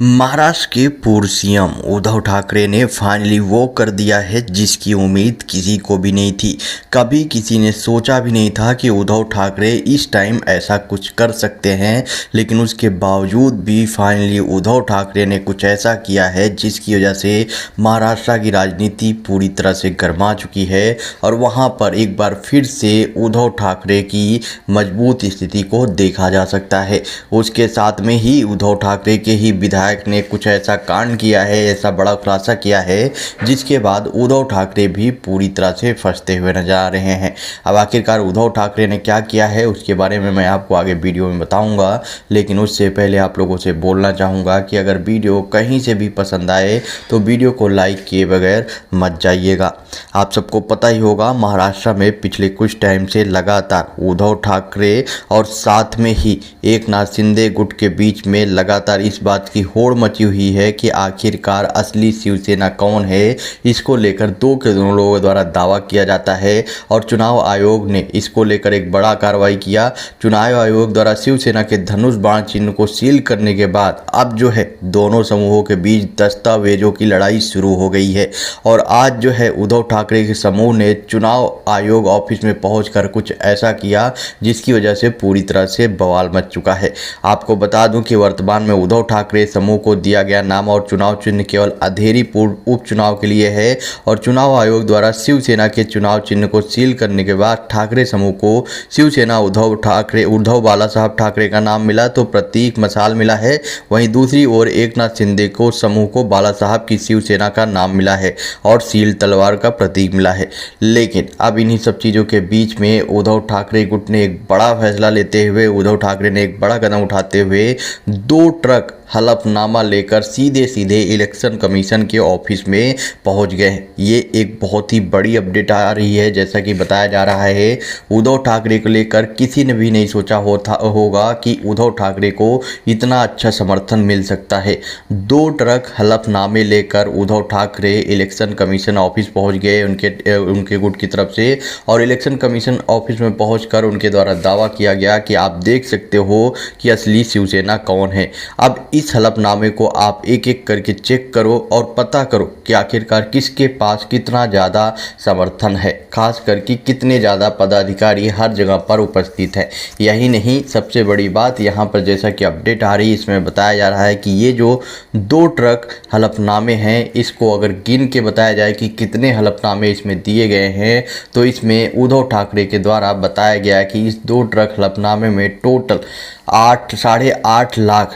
महाराष्ट्र के पूर्व सीएम उद्धव ठाकरे ने फाइनली वो कर दिया है जिसकी उम्मीद किसी को भी नहीं थी। कभी किसी ने सोचा भी नहीं था कि उद्धव ठाकरे इस टाइम ऐसा कुछ कर सकते हैं, लेकिन उसके बावजूद भी फाइनली उद्धव ठाकरे ने कुछ ऐसा किया है जिसकी वजह से महाराष्ट्र की राजनीति पूरी तरह से गर्मा चुकी है और वहाँ पर एक बार फिर से उद्धव ठाकरे की मजबूत स्थिति को देखा जा सकता है। उसके साथ में ही उद्धव ठाकरे के ही विधायक ने कुछ ऐसा कांड किया है, ऐसा बड़ा खुलासा किया है जिसके बाद उद्धव ठाकरे भी पूरी तरह से फंसते हुए नजर आ रहे हैं। अब आखिरकार उद्धव ठाकरे ने क्या किया है उसके बारे में मैं आपको आगे वीडियो में बताऊंगा, लेकिन उससे पहले आप लोगों से बोलना चाहूँगा कि अगर वीडियो कहीं से भी पसंद आए तो वीडियो को लाइक किए बगैर मत जाइएगा। आप सबको पता ही होगा महाराष्ट्र में पिछले कुछ टाइम से लगातार उद्धव ठाकरे और साथ में ही एकनाथ शिंदे गुट के बीच में लगातार इस बात की होड़ मची हुई है कि आखिरकार असली शिवसेना कौन है। इसको लेकर दो लोगों द्वारा दावा किया जाता है और चुनाव आयोग ने इसको लेकर एक बड़ा कार्रवाई किया। चुनाव आयोग द्वारा शिवसेना के धनुष बाण चिन्ह को सील करने के बाद अब जो है दोनों समूहों के बीच दस्तावेजों की लड़ाई शुरू हो गई है और आज जो है उद्धव ठाकरे के समूह ने चुनाव आयोग ऑफिस में पहुंचकर कुछ ऐसा किया जिसकी वजह से पूरी तरह से बवाल मच चुका है। आपको बता दूं कि वर्तमान में उद्धव ठाकरे समूह को दिया गया नाम और चुनाव चिन्ह केवल अधेरी पूर्व उपचुनाव के लिए है और चुनाव आयोग द्वारा शिवसेना के चुनाव चिन्ह को सील करने के बाद ठाकरे समूह को शिवसेना उद्धव बाला साहब ठाकरे का नाम मिला तो प्रतीक मशाल मिला है। वहीं दूसरी ओर एकनाथ शिंदे को समूह को बाला साहब की शिवसेना का नाम मिला है और सील तलवार का प्रतीक मिला है। लेकिन अब इन्हीं सब चीज़ों के बीच में उद्धव ठाकरे गुट ने एक बड़ा फैसला लेते हुए उद्धव ठाकरे ने एक बड़ा कदम उठाते हुए 2 ट्रक हलफनामा लेकर सीधे सीधे इलेक्शन कमीशन के ऑफिस में पहुंच गए। ये एक बहुत ही बड़ी अपडेट आ रही है। जैसा कि बताया जा रहा है उद्धव ठाकरे को लेकर किसी ने भी नहीं सोचा होगा कि उद्धव ठाकरे को इतना अच्छा समर्थन मिल सकता है। 2 ट्रक हलफनामे लेकर Uddhav Thackeray election commission office पहुंच गए उनके गुट की तरफ से और इलेक्शन कमीशन ऑफिस में पहुंचकर उनके द्वारा दावा किया गया कि आप देख सकते हो कि असली शिवसेना कौन है। अब इस हलफनामे को आप एक एक करके चेक करो और पता करो कि आखिरकार किसके पास कितना ज़्यादा समर्थन है, खास करके कितने ज़्यादा पदाधिकारी हर जगह पर उपस्थित है। यही नहीं, सबसे बड़ी बात यहाँ पर जैसा कि अपडेट आ रही है इसमें बताया जा रहा है कि ये जो 2 ट्रक हलफनामे हैं इसको अगर गिन के बताया जाए कि कितने हलफनामे इसमें दिए गए हैं तो इसमें उद्धव ठाकरे के द्वारा बताया गया है कि इस 2 ट्रक हलफनामे में टोटल 8.5 लाख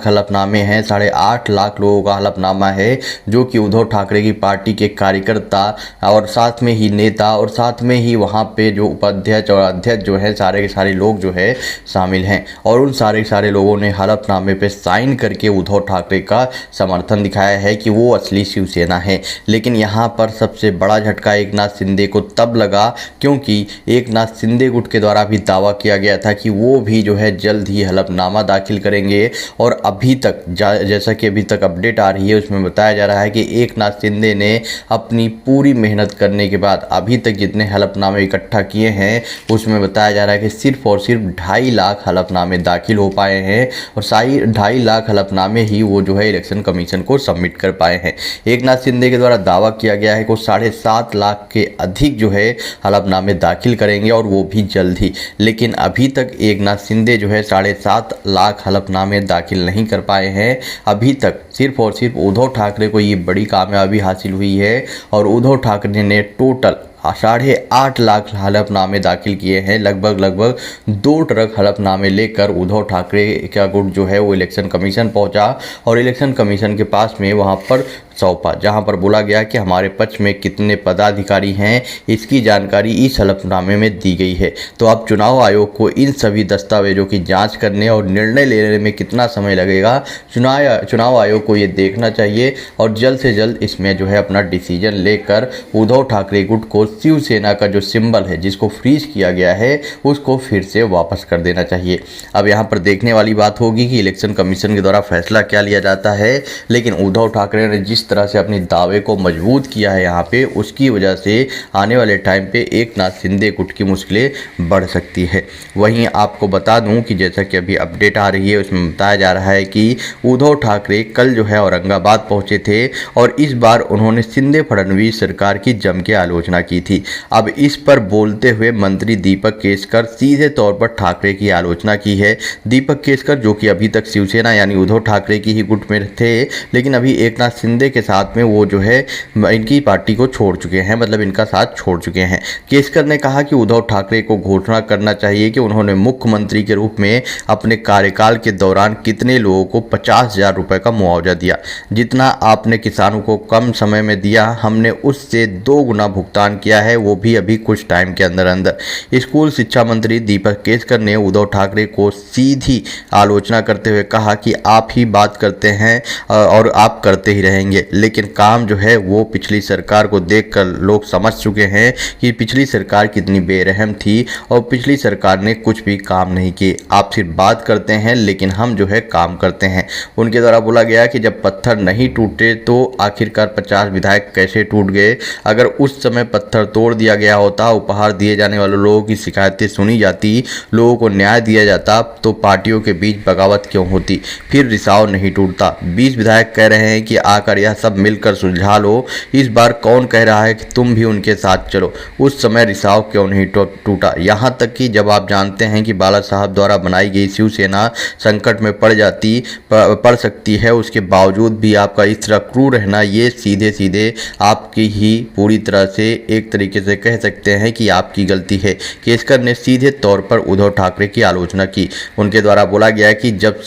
हलफनामे हैं। 8.5 लाख लोगों का हलफनामा है जो कि उद्धव ठाकरे की पार्टी के कार्यकर्ता और साथ में ही नेता और साथ में ही वहाँ पे जो उपाध्यक्ष और अध्यक्ष जो है सारे के सारे लोग जो है शामिल हैं और उन सारे लोगों ने हलफनामे पे साइन करके उद्धव ठाकरे का समर्थन दिखाया है कि वो असली शिवसेना है। लेकिन यहाँ पर सबसे बड़ा झटका एकनाथ शिंदे को तब लगा क्योंकि एकनाथ शिंदे गुट के द्वारा भी दावा किया गया था कि वो भी जो है जल्द ही हलफनामा दाखिल करेंगे और अभी तक जैसा कि अभी तक अपडेट आ रही है उसमें बताया जा रहा है कि एकनाथ शिंदे ने अपनी पूरी मेहनत करने के बाद अभी तक जितने हलफनामे इकट्ठा किए हैं उसमें बताया जा रहा है कि सिर्फ और सिर्फ 2.5 लाख हलफनामे दाखिल हो पाए हैं और 2.5 लाख हलफनामे ही वो जो है इलेक्शन कमीशन को सबमिट कर पाए हैं। एकनाथ शिंदे के द्वारा दावा किया गया है कि 7.5 लाख के अधिक जो है हलफनामे दाखिल करेंगे और वो भी जल्द ही। लेकिन अभी तक एकनाथ शिंदे जो है 7.5 लाख हलफनामे दाखिल नहीं कर पाए हैं। अभी तक सिर्फ और सिर्फ उद्धव ठाकरे को ये बड़ी कामयाबी हासिल हुई है और उद्धव ठाकरे ने टोटल 8.5 लाख हलफनामे दाखिल किए हैं। लगभग 2 ट्रक हलफनामे लेकर उद्धव ठाकरे का गुट जो है वो इलेक्शन कमीशन पहुंचा और इलेक्शन कमीशन के पास में वहां पर सौंपा, जहां पर बोला गया कि हमारे पक्ष में कितने पदाधिकारी हैं इसकी जानकारी इस हलफनामे में दी गई है। तो अब चुनाव आयोग को इन सभी दस्तावेजों की जांच करने और निर्णय लेने में कितना समय लगेगा चुनाव आयोग को ये देखना चाहिए और जल्द से जल्द इसमें जो है अपना डिसीजन लेकर उद्धव ठाकरे गुट को शिवसेना का जो सिंबल है जिसको फ्रीज किया गया है उसको फिर से वापस कर देना चाहिए। अब यहाँ पर देखने वाली बात होगी कि इलेक्शन कमीशन के द्वारा फैसला क्या लिया जाता है, लेकिन उद्धव ठाकरे ने जिस तरह से अपने दावे को मजबूत किया है यहाँ पे, उसकी वजह से आने वाले टाइम पे एकनाथ शिंदे गुट की मुश्किलें बढ़ सकती है। वहीं आपको बता दूं कि जैसा कि अभी अपडेट आ रही है उसमें बताया जा रहा है कि उद्धव ठाकरे कल जो है औरंगाबाद पहुंचे थे और इस बार उन्होंने शिंदे फडणवीस सरकार की जम के आलोचना की थी। अब इस पर बोलते हुए मंत्री दीपक केसकर सीधे तौर पर ठाकरे की आलोचना की है। दीपक केसकर जो कि अभी तक शिवसेना यानी उद्धव ठाकरे की ही गुट में थे, लेकिन अभी एकनाथ शिंदे के साथ में वो जो है इनकी पार्टी को छोड़ चुके हैं, मतलब इनका साथ छोड़ चुके हैं। केसकर ने कहा कि उद्धव ठाकरे को घोषणा करना चाहिए कि उन्होंने मुख्यमंत्री के रूप में अपने कार्यकाल के दौरान कितने लोगों को 50,000 रुपए का मुआवजा दिया। जितना आपने किसानों को कम समय में दिया, हमने उससे 2 गुना भुगतान किया है, वो भी अभी कुछ टाइम के अंदर अंदर। स्कूल शिक्षा मंत्री दीपक केसकर ने उद्धव ठाकरे को सीधी आलोचना करते हुए कहा कि आप ही बात करते हैं और आप करते ही रहेंगे, लेकिन काम जो है वो पिछली सरकार को देखकर लोग समझ चुके हैं कि पिछली सरकार कितनी बेरहम थी और पिछली सरकार ने कुछ भी काम नहीं किए। आप सिर्फ बात करते हैं लेकिन हम जो है काम करते हैं। उनके द्वारा बोला गया कि जब पत्थर नहीं टूटे तो आखिरकार 50 विधायक कैसे टूट गए। अगर उस समय पत्थर तोड़ दिया गया होता, उपहार दिए जाने वाले लोगों की शिकायतें सुनी जाती, लोगों को न्याय दिया जाता, तो पार्टियों के बीच बगावत क्यों होती, फिर रिसाव नहीं टूटता। 20 विधायक कह रहे हैं कि आकर यह सब मिलकर सुलझा लो। इस बार कौन कह रहा है कि तुम भी उनके साथ चलो। उस समय रिसाव क्यों नहीं टूटा। यहाँ तक कि जब आप जानते हैं कि बाला साहब द्वारा बनाई गई शिवसेना संकट में पड़ सकती है, उसके बावजूद भी आपका इस तरह क्रूर रहना, ये सीधे सीधे आपकी ही पूरी तरह से एक तरीके से कह सकते हैं कि आपकी गलती है। केसकर ने सीधे तौर पर उद्धव ठाकरे की आलोचना की। उनके द्वारा बोला गया कि जब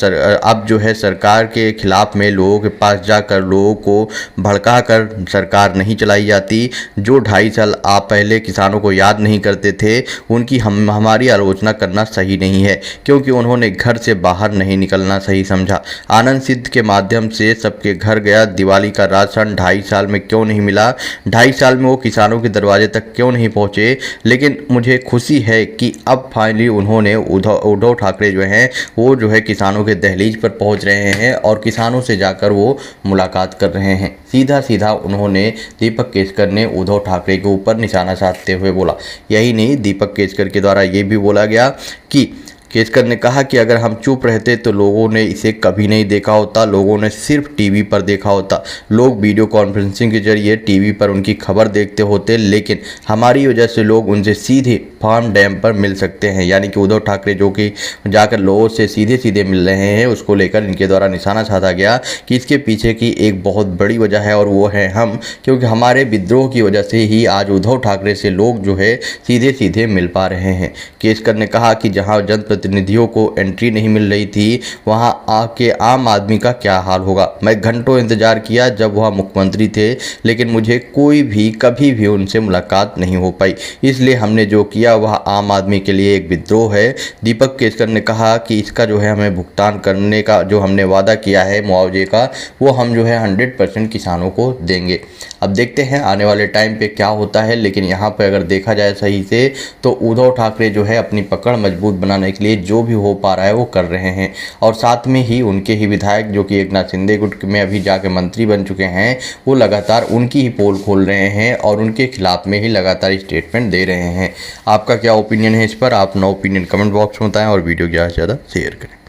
अब जो है सरकार के खिलाफ में लोगों के पास जाकर लोगों को भड़का कर सरकार नहीं चलाई जाती। जो 2.5 साल आप पहले किसानों को याद नहीं करते थे, उनकी हमारी आलोचना करना सही नहीं है, क्योंकि उन्होंने घर से बाहर नहीं निकलना सही समझा। आनंद सिद्ध के माध्यम से सबके घर गया, दिवाली का राशन 2.5 साल में क्यों नहीं मिला, 2.5 साल में वो किसानों के दरवाजे तक क्यों नहीं पहुंचे। लेकिन मुझे खुशी है कि अब फाइनली उन्होंने उद्धव ठाकरे जो हैं वो जो है किसानों के दहलीज पर पहुंच रहे हैं और किसानों से जाकर वो मुलाकात कर रहे हैं। सीधा सीधा उन्होंने दीपक केसकर ने उद्धव ठाकरे के ऊपर निशाना साधते हुए बोला। यही नहीं, दीपक केसकर के द्वारा ये भी बोला गया कि केसकर ने कहा कि अगर हम चुप रहते तो लोगों ने इसे कभी नहीं देखा होता, लोगों ने सिर्फ टीवी पर देखा होता, लोग वीडियो कॉन्फ्रेंसिंग के जरिए टीवी पर उनकी खबर देखते होते, लेकिन हमारी वजह से लोग उनसे सीधे फार्म डैम पर मिल सकते हैं। यानी कि उद्धव ठाकरे जो कि जाकर लोगों से सीधे सीधे मिल रहे हैं, उसको लेकर इनके द्वारा निशाना साधा गया कि इसके पीछे की एक बहुत बड़ी वजह है और वो है हम, क्योंकि हमारे विद्रोह की वजह से ही आज उद्धव ठाकरे से लोग जो है सीधे सीधे मिल पा रहे हैं। केसकर ने कहा कि जहाँ जनप्रतिनिधियों को एंट्री नहीं मिल रही थी, वहाँ आके आम आदमी का क्या हाल होगा। मैं घंटों इंतजार किया जब वह मुख्यमंत्री थे, लेकिन मुझे कोई भी कभी भी उनसे मुलाकात नहीं हो पाई, इसलिए हमने जो किया वह आम आदमी के लिए एक विद्रोह है। दीपक केसकर ने कहा कि इसका जो है हमें भुगतान करने का जो हमने वादा किया है मुआवजे का, वो हम जो है 100% किसानों को देंगे। अब देखते हैं आने वाले टाइम पे क्या होता है, लेकिन यहाँ पे अगर देखा जाए सही से तो उद्धव ठाकरे जो है अपनी पकड़ मजबूत बनाने के लिए जो भी हो पा रहा है वो कर रहे हैं, और साथ में ही उनके ही विधायक जो कि एकनाथ शिंदे गुट में अभी जाके मंत्री बन चुके हैं, वो लगातार उनकी ही पोल खोल रहे हैं और उनके खिलाफ में ही लगातार स्टेटमेंट दे रहे हैं। आपका क्या ओपिनियन है इस पर? आप अपना ओपिनियन कमेंट बॉक्स में बताएं और वीडियो ज़्यादा से ज़्यादा शेयर करें।